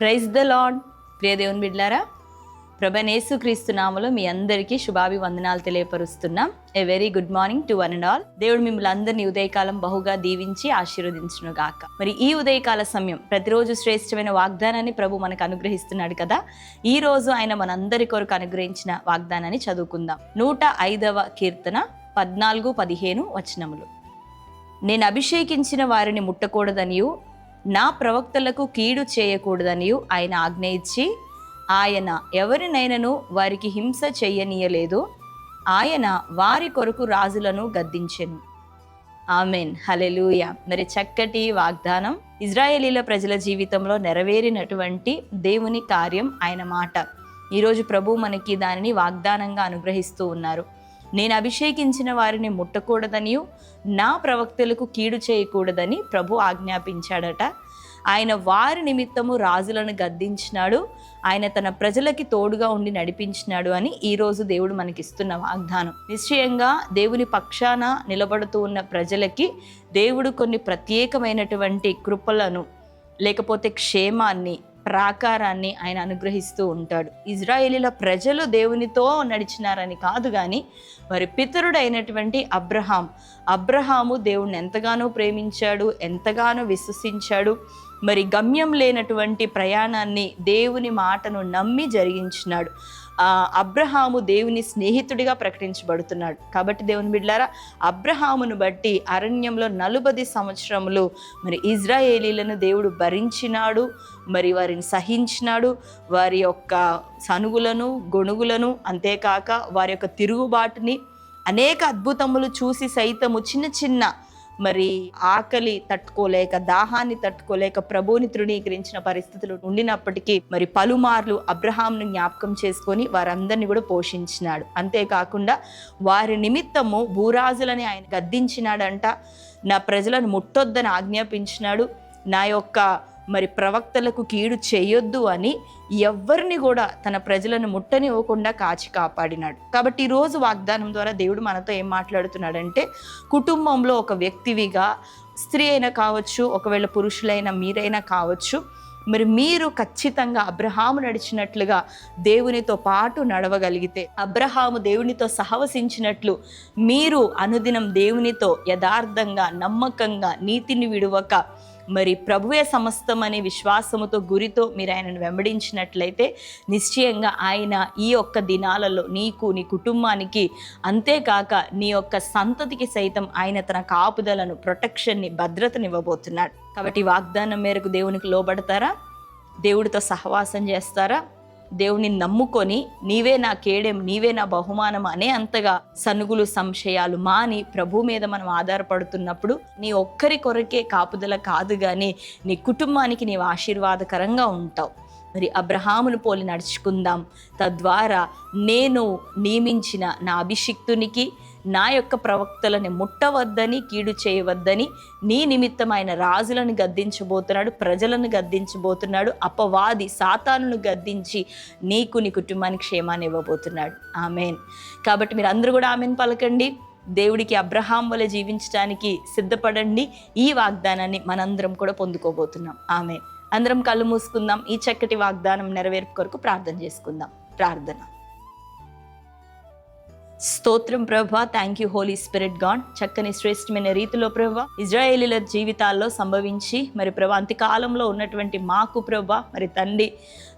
Praise the lord. ప్రియ దేవుని బిడ్డలారా, ప్రభువైన యేసుక్రీస్తు నామములో మీ అందరికీ శుభాభివందనాలు తెలియపరుస్తున్నాం. A very good morning to one and all. దేవుడు మిమ్మల్ని అందరినీ ఉదయకాలం బహుగా దీవించి ఆశీర్వదించును గాక. మరి ఈ ఉదయకాల సమయం ప్రతిరోజు శ్రేష్టమైన వాగ్దానాన్ని ప్రభు మనకు అనుగ్రహిస్తున్నాడు కదా. ఈ రోజు ఆయన మనందరి కొరకు అనుగ్రహించిన వాగ్దానాన్ని చదువుకుందాం. 105వ కీర్తన 14-15 వచనములు. నేను అభిషేకించిన వారిని ముట్టకూడదనియు నా ప్రవక్తలకు కీడు చేయకూడదనియు ఆయన ఆజ్ఞ ఇచ్చి, ఆయన ఎవరినైనను వారికి హింస చెయ్యనీయలేదు. ఆయన వారి కొరకు రాజులను గద్దించెను. ఆమెన్, హల్లెలూయా. మరి చక్కటి వాగ్దానం ఇజ్రాయేలీల ప్రజల జీవితంలో నెరవేరినటువంటి దేవుని కార్యం, ఆయన మాట. ఈరోజు ప్రభు మనకి దానిని వాగ్దానంగా అనుగ్రహిస్తూ ఉన్నారు. నేను అభిషేకించిన వారిని ముట్టకూడదనియు నా ప్రవక్తలకు కీడు చేయకూడదని ప్రభు ఆజ్ఞాపించాడట. ఆయన వారి నిమిత్తము రాజులను గద్దించినాడు. ఆయన తన ప్రజలకి తోడుగా ఉండి నడిపించినాడు అని ఈరోజు దేవుడు మనకిస్తున్న వాగ్దానం. నిశ్చయంగా దేవుని పక్షాన నిలబడుతూ ఉన్న ప్రజలకి దేవుడు కొన్ని ప్రత్యేకమైనటువంటి కృపలను, లేకపోతే క్షేమాన్ని, ప్రాకారాన్ని ఆయన అనుగ్రహిస్తూ ఉంటాడు. ఇజ్రాయేలీల ప్రజలు దేవునితో నడిచినారని కాదు, కానీ వారి పితరుడైనటువంటి అబ్రహాము దేవుణ్ణి ఎంతగానో ప్రేమించాడు, ఎంతగానో విశ్వసించాడు. మరి గమ్యం లేనటువంటి ప్రయాణాన్ని దేవుని మాటను నమ్మి జరిగించినాడు. అబ్రహాము దేవుని స్నేహితుడిగా ప్రకటించబడుతున్నాడు. కాబట్టి దేవుని బిడ్డలారా, అబ్రహామును బట్టి అరణ్యంలో 40 సంవత్సరములు మరి ఇజ్రాయేలీలను దేవుడు భరించినాడు, మరి వారిని సహించినాడు. వారి యొక్క సనుగులను, గొణుగులను, అంతేకాక వారి యొక్క తిరుగుబాటుని, అనేక అద్భుతములు చూసి సైతము చిన్న మరి ఆకలి తట్టుకోలేక, దాహాన్ని తట్టుకోలేక ప్రభువుని తృణీకరించిన పరిస్థితులు ఉండినప్పటికీ మరి పలుమార్లు అబ్రహాంను జ్ఞాపకం చేసుకొని వారందరినీ కూడా పోషించినాడు. అంతేకాకుండా వారి నిమిత్తము భూరాజులని ఆయన గద్దించినాడంట. నా ప్రజలను ముట్టొద్దని ఆజ్ఞాపించినాడు. నా యొక్క మరి ప్రవక్తలకు కీడు చేయొద్దు అని ఎవ్వరిని కూడా తన ప్రజలను ముట్టనివ్వకుండా కాచి కాపాడినాడు. కాబట్టి ఈరోజు వాగ్దానం ద్వారా దేవుడు మనతో ఏం మాట్లాడుతున్నాడంటే, కుటుంబంలో ఒక వ్యక్తివిగా, స్త్రీ అయినా కావచ్చు, ఒకవేళ పురుషులైనా మీరైనా కావచ్చు, మరి మీరు ఖచ్చితంగా అబ్రహాము నడిచినట్లుగా దేవునితో పాటు నడవగలిగితే, అబ్రహాము దేవునితో సహవసించినట్లు మీరు అనుదినం దేవునితో యథార్థంగా, నమ్మకంగా, నీతిని విడువక మరి ప్రభువే సమస్తం అనే విశ్వాసముతో, గురితో మీరు ఆయనను వెంబడించినట్లయితే నిశ్చయంగా ఆయన ఈ ఒక్క దినాలలో నీకు, నీ కుటుంబానికి, అంతేకాక నీ యొక్క సంతతికి సైతం ఆయన తన కాపుదలను, ప్రొటెక్షన్ని, భద్రతని ఇవ్వబోతున్నాడు. కాబట్టి వాగ్దానం మేరకు దేవునికి లోబడతారా? దేవుడితో సహవాసం చేస్తారా? దేవుని నమ్ముకొని నీవే నా కేడెం, నీవే నా బహుమానం అనే అంతగా సనుగులు, సంశయాలు మాని ప్రభు మీద మనం ఆధారపడుతున్నప్పుడు నీ ఒక్కరి కొరకే కాపుదల కాదు, కానీ నీ కుటుంబానికి నీవు ఆశీర్వాదకరంగా ఉంటావు. మరి అబ్రహామును పోలి నడుచుకుందాం. తద్వారా నేను నియమించిన నా అభిషిక్తునికి, నా యొక్క ప్రవక్తలని ముట్టవద్దని, కీడు చేయవద్దని నీ నిమిత్తం ఆయన రాజులను గద్దించబోతున్నాడు, ప్రజలను గద్దించబోతున్నాడు, అపవాది సాతానును గద్దించి నీకు, నీ కుటుంబానికి క్షేమాన్ని ఇవ్వబోతున్నాడు. ఆమెన్. కాబట్టి మీరు అందరూ కూడా ఆమెన్ పలకండి. దేవుడికి అబ్రహాం వలె జీవించడానికి సిద్ధపడండి. ఈ వాగ్దానాన్ని మనందరం కూడా పొందుకోబోతున్నాం. ఆమెన్. అందరం కళ్ళు మూసుకుందాం. ఈ చక్కటి వాగ్దానం నెరవేర్పు కొరకు ప్రార్థన చేసుకుందాం. ప్రార్థన. స్తోత్రం ప్రభా, thank you Holy Spirit God. చక్కని శ్రేష్టమైన రీతిలో ప్రభా ఇజ్రాయేలీల జీవితాల్లో సంభవించి మరి ప్రభా అంత్యకాలంలో ఉన్నటువంటి మాకు ప్రభా మరి తండ్రి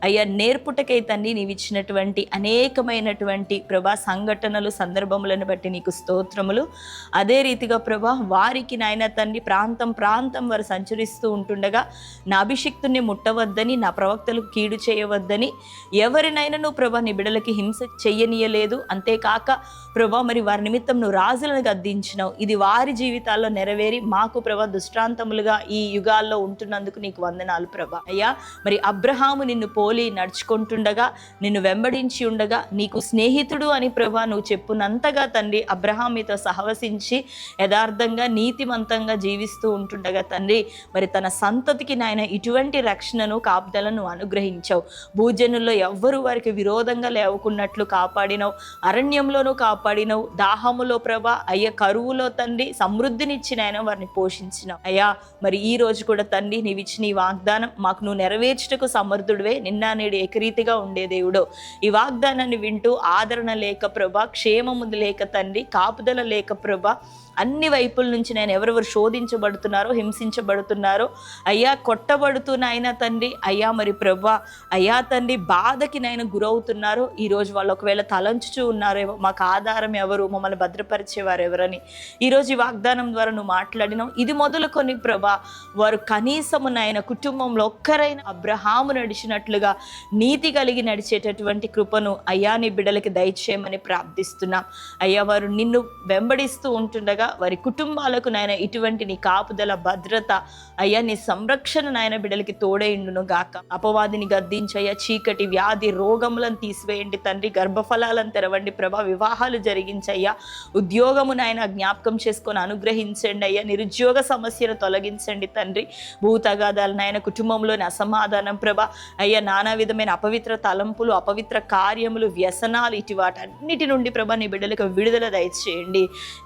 అయ్యా నేర్పుటకై తండ్రి నీవు ఇచ్చినటువంటి అనేకమైనటువంటి ప్రభా సంఘటనలు, సందర్భములను బట్టి నీకు స్తోత్రములు. అదే రీతిగా ప్రభా వారికి నాయన తండ్రి ప్రాంతం వారు సంచరిస్తూ ఉంటుండగా నా అభిషిక్తుని ముట్టవద్దని, నా ప్రవక్తలకు కీడు చేయవద్దని ఎవరినైనా నువ్వు ప్రభా నీ బిడలకి హింస చెయ్యనీయలేదు. అంతేకాక ప్రభా మరి వారి నిమిత్తం నువ్వు రాజులను గద్దించినావు. ఇది వారి జీవితాల్లో నెరవేరి మాకు ప్రభా దృష్టాంతములుగా ఈ యుగాల్లో ఉంటున్నందుకు నీకు వందనాలు ప్రభా. అయ్యా మరి అబ్రహాము నిన్ను పోలి నడుచుకుంటుండగా, నిన్ను వెంబడించి ఉండగా, నీకు స్నేహితుడు అని ప్రభా నువ్వు చెప్పునంతగా తండ్రి అబ్రహాం మీతో సహవసించి యథార్థంగా, నీతిమంతంగా జీవిస్తూ ఉంటుండగా తండ్రి మరి తన సంతతికి నాయన ఇటువంటి రక్షణను, కాపుదలను అనుగ్రహించావు. భూజనుల్లో ఎవ్వరూ వారికి విరోధంగా లేవకున్నట్లు కాపాడినావు. అరణ్యంలోనూ కాపాడినవు, దాహములో ప్రభా అయ్యా కరువులో తండ్రి సమృద్ధినిచ్చిన ఆయన వారిని పోషించినావు అయ్యా. మరి ఈ రోజు కూడా తండ్రి నీవు ఇచ్చిన ఈ వాగ్దానం మాకు నువ్వు నెరవేర్చుటకు సమర్థుడివే, నిన్న నేడు ఏకరీతిగా ఉండే దేవుడు. ఈ వాగ్దానాన్ని వింటూ ఆదరణ లేక ప్రభా, క్షేమము లేక తండ్రి, కాపుదల లేక ప్రభా, అన్ని వైపుల నుంచి నేను ఎవరెవరు శోధించబడుతున్నారో, హింసించబడుతున్నారో అయ్యా, కొట్టబడుతున్నాయినా తండ్రి అయ్యా, మరి ప్రభా అయ్యా తండ్రి బాధకి నేను గురవుతున్నారు. ఈరోజు వాళ్ళు ఒకవేళ తలంచుచూ ఉన్నారేమో, మాకు ఆధారం ఎవరు, మమ్మల్ని భద్రపరిచేవారు ఎవరని ఈరోజు ఈ వాగ్దానం ద్వారా నువ్వు మాట్లాడినావు. ఇది మొదలుకొని ప్రభా వారు కనీసము నాయన కుటుంబంలో ఒక్కరైనా అబ్రహాము నడిచినట్లుగా నీతి కలిగి నడిచేటటువంటి కృపను అయ్యా నీ బిడ్డలకి దయచేయమని ప్రార్థిస్తున్నాం అయ్యా. వారు నిన్ను వెంబడిస్తూ ఉంటుండగా వారి కుటుంబాలకు నాయన ఇటువంటి నీ కాపుదల, భద్రత అయ్యా, నీ సంరక్షణ నాయన బిడ్డలకి తోడైండును గాక. అపవాదిని గద్దించయ్యా, చీకటి, వ్యాధి, రోగములను తీసివేయండి తండ్రి, గర్భఫలాలను తెరవండి ప్రభా, వివాహాలు జరిగించయ్యా, ఉద్యోగము నాయన జ్ఞాపకం చేసుకొని అనుగ్రహించండి అయ్యా, నిరుద్యోగ సమస్యను తొలగించండి తండ్రి, భూతగాదాలు నాయన, కుటుంబంలోని అసమాధానం ప్రభా అయ్యా, నానా విధమైన అపవిత్ర తలంపులు, అపవిత్ర కార్యములు, వ్యసనాలు, ఇటు వాటన్నిటి నుండి ప్రభా నీ బిడ్డలకు విడుదల దయచేయండి.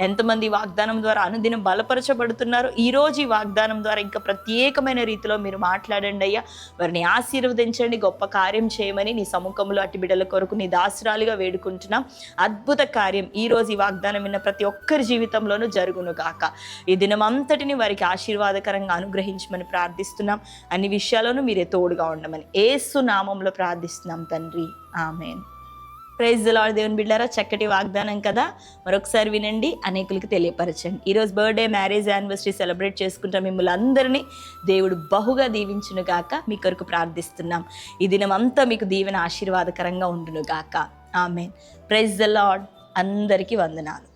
ఎంతమంది వాగ్దానం ద్వారా అనుదినం బలపరచబడుతున్నారు, ఈరోజు ఈ వాగ్దానం ద్వారా ఇంకా ప్రత్యేకమైన రీతిలో మీరు మాట్లాడండి అయ్యా. వారిని ఆశీర్వదించండి, గొప్ప కార్యం చేయమని నీ సముఖంలో అట్టి బిడ్డల కొరకు నీ దాసురాలుగా వేడుకుంటున్నాం. అద్భుత కార్యం ఈరోజు ఈ వాగ్దానం విన్న ప్రతి ఒక్కరి జీవితంలోనూ జరుగును గాక. ఈ దినం అంతటిని వారికి ఆశీర్వాదకరంగా అనుగ్రహించమని ప్రార్థిస్తున్నాం. అన్ని విషయాల్లోనూ మీరే తోడుగా ఉండమని యేసు నామంలో ప్రార్థిస్తున్నాం తండ్రి, ఆమేన్. Praise the lord. దేవుని బిడ్డలారా, చక్కటి వాగ్దానం కదా, మరొకసారి వినండి, అనేకులకి తెలియపరచండి. ఈరోజు బర్త్డే, మ్యారేజ్ యానివర్సరీ సెలబ్రేట్ చేసుకుంటాం మిమ్మల్ని అందరినీ దేవుడు బహుగా దీవించును గాక. మీ కొరకు ప్రార్థిస్తున్నాం. ఈ దినం అంతా మీకు దీవెన ఆశీర్వాదకరంగా ఉండును గాక. ఆమేన్. Praise the lord. అందరికీ వందనాలు.